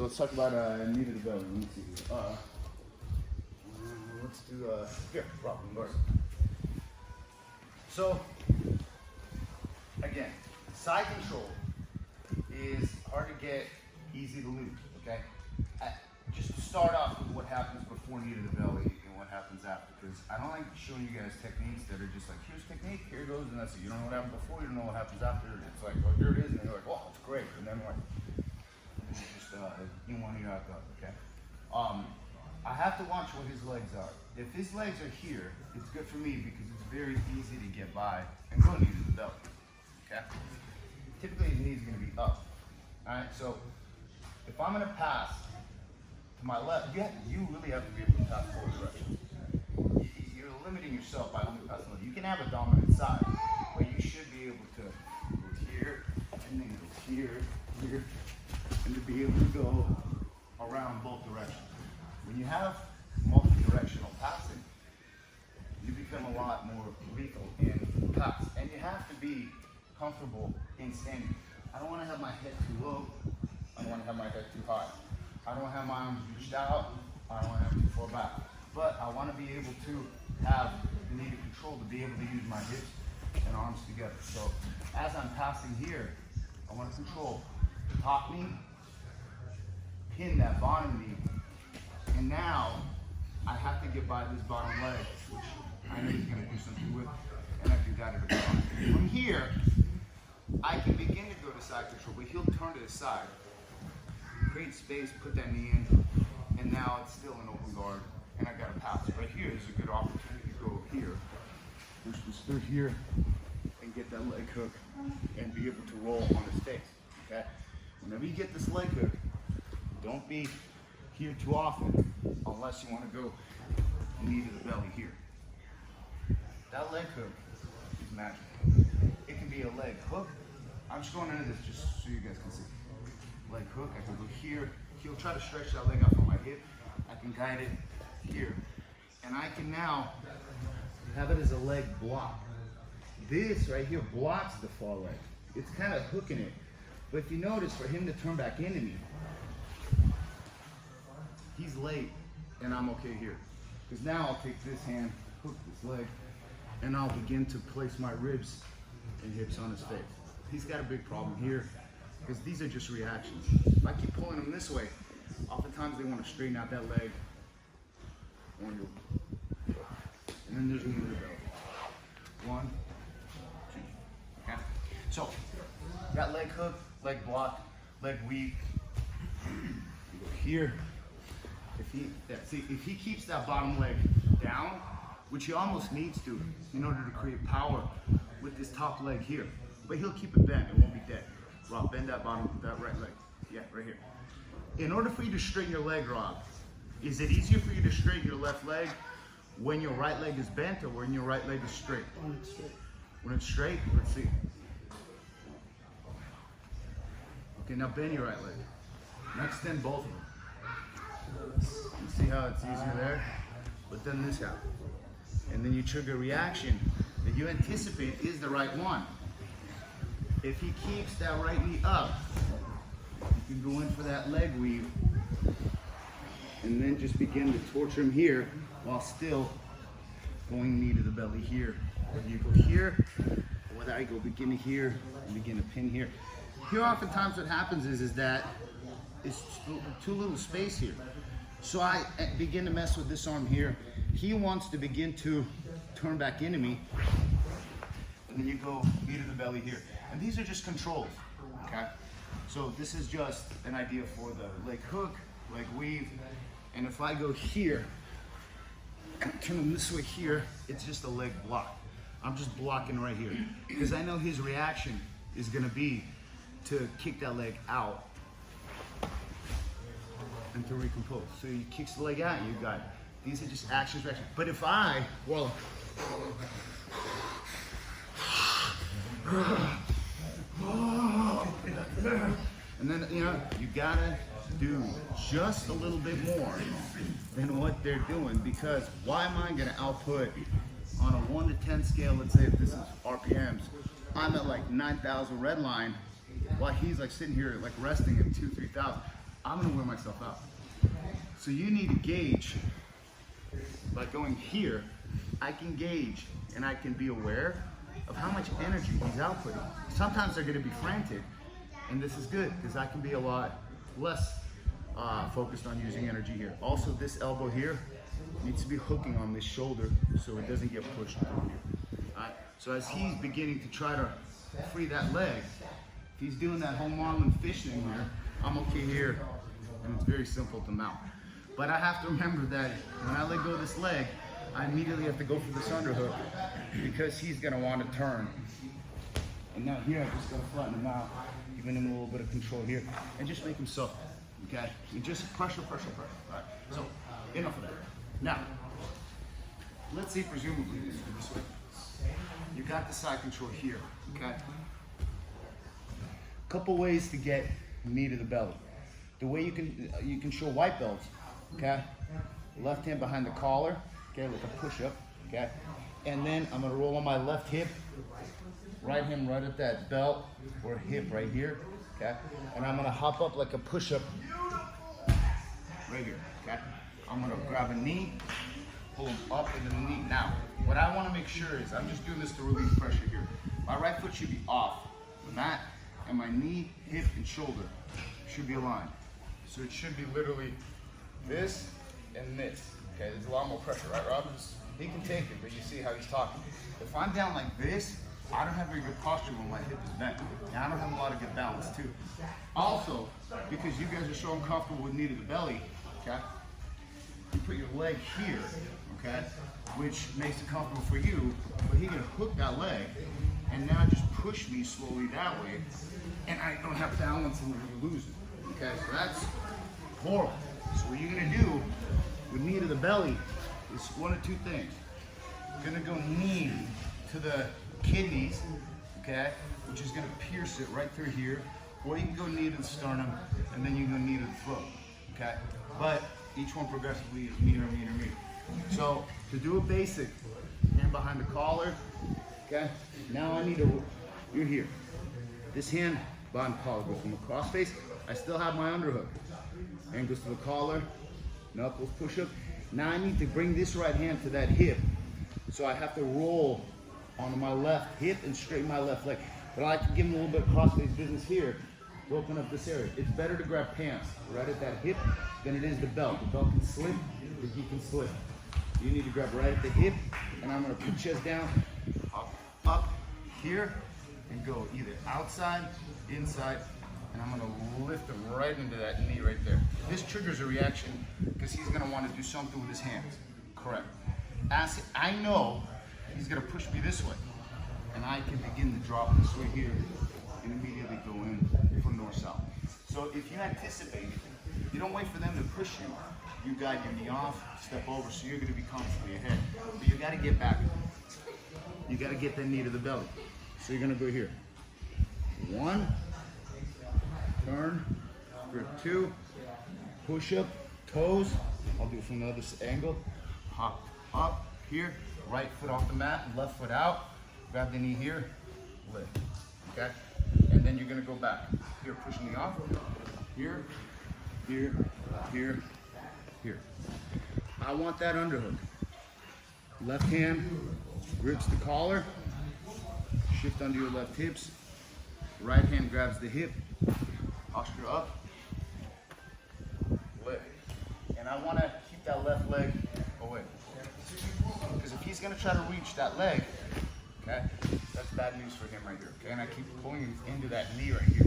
So let's talk about knee to the belly. Let me see. Let's do here, rock and guard. So again, side control is hard to get, easy to lose. Okay, just to start off with what happens before knee to the belly and what happens after, because I don't like showing you guys techniques that are just like, here's technique, here it goes, and that's it. You don't know what happened before, you don't know what happens after. It's like, oh, here it is, and you're like, oh, it's great, and then like, it's just in one ear out the other. Okay. I have to watch what his legs are. If his legs are here, it's good for me because it's very easy to get by and go knee to the belly. Okay. Typically, his knee's going to be up. All right. So if I'm going to pass to my left, you really have to be able to pass forward direction. You're limiting yourself by only passing left. You can have a dominant side, but you should be able to go here and then go here, here, and to be able to go around both directions. When you have multi-directional passing, you become a lot more lethal in pass, and you have to be comfortable in standing. I don't want to have my head too low. I don't want to have my head too high. I don't want to have my arms reached out. I don't want to have too far back. But I want to be able to have the needed control to be able to use my hips and arms together. So as I'm passing here, I want to control the top knee, pin that bottom knee, and now I have to get by this bottom leg, which I know he's going to do something with, and I can guide it across. From here, I can begin to go to side control, but he'll turn to the side, create space, put that knee in, and now it's still an open guard, and I got to pass. Right here is a good opportunity to go here, just through here, and get that leg hook, and be able to roll on his face. Okay? Whenever you get this leg hook, don't be here too often unless you want to go knee to the belly here. That leg hook is magic. It can be a leg hook. I'm just going into this just so you guys can see. Leg hook, I can go here. He'll try to stretch that leg out from my hip. I can guide it here. And I can now have it as a leg block. This right here blocks the far leg. It's kind of hooking it. But if you notice, for him to turn back into me, he's late, and I'm okay here. Because now I'll take this hand, hook this leg, and I'll begin to place my ribs and hips on his face. He's got a big problem here, because these are just reactions. If I keep pulling him this way, oftentimes they want to straighten out that leg. And then there's knee to the belly. 1, 2. Okay? So, got leg hook, leg block, leg weave. You go here. If he keeps that bottom leg down, which he almost needs to in order to create power with this top leg here, but he'll keep it bent, it won't be dead. Rob, bend that that right leg. Yeah, right here. In order for you to straighten your leg, Rob, is it easier for you to straighten your left leg when your right leg is bent or when your right leg is straight? When it's straight. When it's straight, let's see. Okay, now bend your right leg. Now extend both of them. You see how it's easier there? But then this happens. And then you trigger a reaction that you anticipate is the right one. If he keeps that right knee up, you can go in for that leg weave and then just begin to torture him here while still going knee to the belly here. Whether you go here, or whether I go begin here and begin to pin here. Here oftentimes what happens is that it's too little space here. So I begin to mess with this arm here. He wants to begin to turn back into me. And then you go knee to the belly here. And these are just controls, okay? So this is just an idea for the leg hook, leg weave. And if I go here, and turn him this way here, it's just a leg block. I'm just blocking right here. Because I know his reaction is gonna be to kick that leg out and to recompose. So he kicks the leg out, you got it. These are just actions, reactions. But if I, well, and then, you know, you gotta do just a little bit more than what they're doing, because why am I gonna output on a 1 to 10 scale, let's say if this is RPMs, I'm at like 9,000 red line, while he's like sitting here like resting at 2,000, 3,000. I'm gonna wear myself out. So you need to gauge, by going here, I can gauge and I can be aware of how much energy he's outputting. Sometimes they're gonna be frantic, and this is good because I can be a lot less focused on using energy here. Also, this elbow here needs to be hooking on this shoulder so it doesn't get pushed through here. All right? So as he's beginning to try to free that leg, if he's doing that whole marlin fish thing here, I'm okay here, and it's very simple to mount. But I have to remember that when I let go of this leg, I immediately have to go for this underhook because he's gonna want to turn. And now here, I just gotta flatten him out, giving him a little bit of control here, and just make him soft, okay? And just pressure, all right? So, enough of that. Now, let's say presumably this way. You got the side control here, okay? Couple ways to get knee to the belly. The way you can show white belts, okay? Left hand behind the collar, okay, like a push-up, okay? And then I'm gonna roll on my left hip, right hand right at that belt or hip right here, okay? And I'm gonna hop up like a push-up right here, okay? I'm gonna grab a knee, pull him up into the knee. Now, what I wanna make sure is, I'm just doing this to release pressure here. My right foot should be off the mat, and my knee, hip, and shoulder should be aligned. So it should be literally this and this. Okay, there's a lot more pressure, right, Rob? He can take it, but you see how he's talking. If I'm down like this, I don't have very good posture when my hip is bent. And I don't have a lot of good balance too. Also, because you guys are so uncomfortable with knee to the belly, okay, you put your leg here, okay, which makes it comfortable for you, but he can hook that leg and now just push me slowly that way, and I don't have balance and we lose it. Okay, so that's horrible. So what you're gonna do with knee to the belly is one of two things. You're gonna go knee to the kidneys, okay, which is gonna pierce it right through here, or you can go knee to the sternum, and then you can go knee to the throat, okay? But each one progressively is meter. So to do a basic, hand behind the collar, okay? Now I need to, you're here. This hand behind the collar goes from a cross face. I still have my underhook. Hand goes to the collar, knuckles push up. Now I need to bring this right hand to that hip. So I have to roll onto my left hip and straighten my left leg. But I like to give him a little bit of cross face business here to open up this area. It's better to grab pants right at that hip than it is the belt. The belt can slip, the he can slip. You need to grab right at the hip, and I'm gonna put chest down, up here, and go either outside, inside, and I'm gonna lift him right into that knee right there. This triggers a reaction because he's gonna want to do something with his hands. Correct. As I know he's gonna push me this way, and I can begin to drop this way here and immediately go in from north-south. So if you anticipate, you don't wait for them to push you. You guide your knee off, step over, so you're gonna be comfortably ahead. But you gotta get back. You gotta get that knee to the belly. So you're gonna go here. 1, turn, grip 2, push up, toes. I'll do it from the other angle. Hop up here, right foot off the mat, left foot out. Grab the knee here, lift, okay? And then you're gonna go back. Here, pushing me off. Here, here, here, here. I want that underhook. Left hand grips the collar, shift under your left hips. Right hand grabs the hip, posture up, lift. And I want to keep that left leg away. Because if he's going to try to reach that leg, okay, that's bad news for him right here. Okay, and I keep pulling him into that knee right here.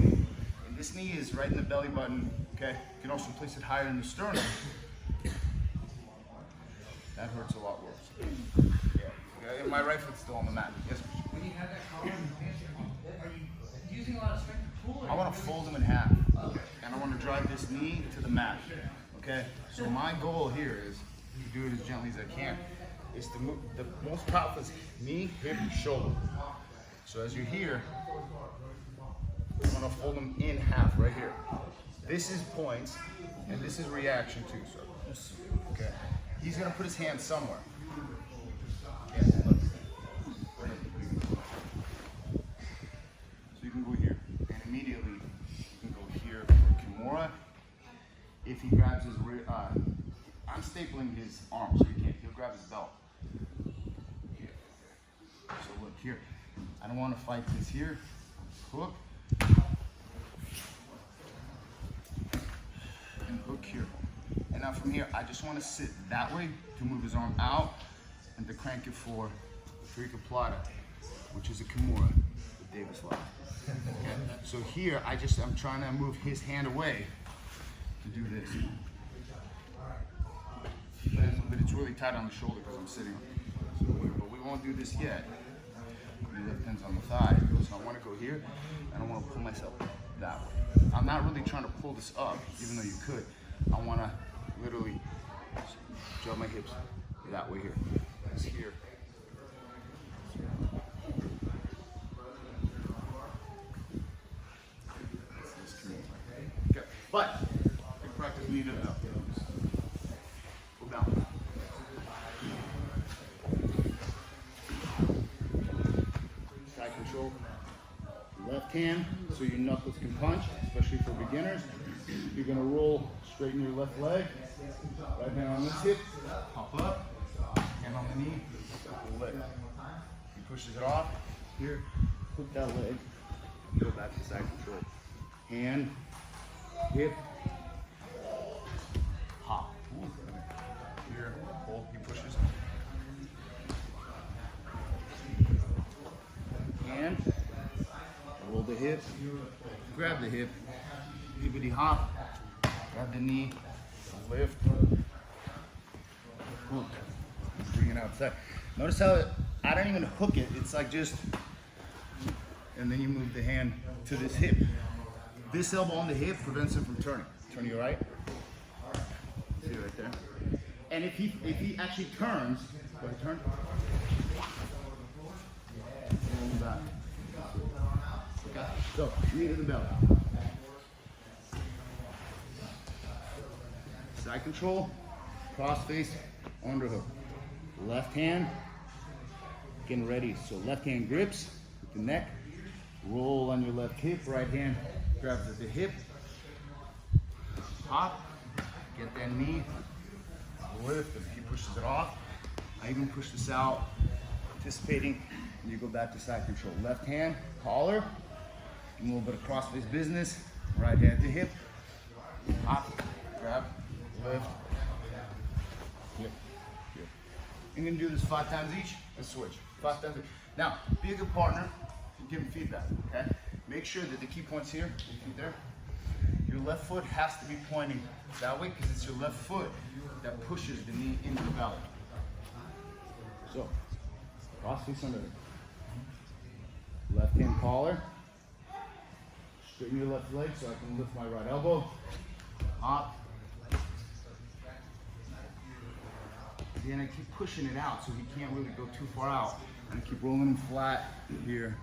And this knee is right in the belly button, okay? You can also place it higher in the sternum. That hurts a lot worse. Yeah, and my right foot's still on the mat. Yes, when you have that collar in your pants, are you using a lot of strength to pull? I want to fold him in half, and I want to drive this knee to the mat. Okay, so my goal here is to do it as gently as I can. Is to move the most powerful is knee, hip, shoulder. So as you're here, I'm gonna fold him in half right here. This is points, and this is reaction too. So, okay, he's gonna put his hand somewhere. Yeah, look. So you can go here, and immediately you can go here for Kimura, if he grabs his rear, I'm stapling his arm, so he can't. He'll grab his belt. Here. So look here. I don't want to fight this here. Hook. And hook here. And now from here, I just want to sit that way to move his arm out and to crank it for Rika Plata, which is a Kimura with Davis lock. Okay. So here, I'm trying to move his hand away to do this. But it's really tight on the shoulder because I'm sitting. So but we won't do this yet. The left hand's on the thigh. So I want to go here, and I want to pull myself that way. I'm not really trying to pull this up, even though you could. I want to literally jump my hips that way here. It's here. Okay, but big practice needed up. Pull down. Side control. Left hand, so your knuckles can punch, especially for beginners. You're gonna roll, straighten your left leg. Right hand on this hip, hop up, hand on the knee, pull leg. He pushes it off. Here, hook that leg, go back to side control. Hand, hip, hop. Ooh. Here, hold, he pushes. Hand, roll the hip, grab the hip, hippity hop, grab the knee, lift, hook, bring it outside. Notice how I don't even hook it, it's like just, and then you move the hand to this hip. This elbow on the hip prevents him from turning. Turn your right. See it right there. And if he actually turns, go ahead, turn. Roll him back. Okay. So, knee to the belly. Side control, cross face, underhook. Left hand, getting ready. So left hand grips with the neck. Roll on your left hip. Right hand grabs at the hip. Hop. Get that knee. Lift. If he pushes it off. I even push this out, anticipating. And you go back to side control. Left hand, collar. A little bit of cross face business. Right hand to hip. Hop. Grab. Lift. Yep. Yep. You're gonna do this 5 times each and switch. 5 times each. Now, be a good partner and give them feedback, okay? Make sure that the key points here, there. Your left foot has to be pointing that way because it's your left foot that pushes the knee into the belly. So, cross face under it. Left hand collar. Straighten your left leg so I can lift my right elbow. Hop. Then I keep pushing it out so he can't really go too far out. And I keep rolling him flat here.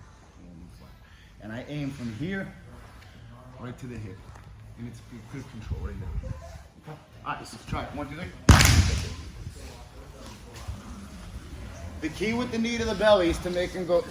And I aim from here right to the hip. And it's good control right there. Okay. All right, let's try it. 1, 2, 3. The key with the knee to the belly is to make him go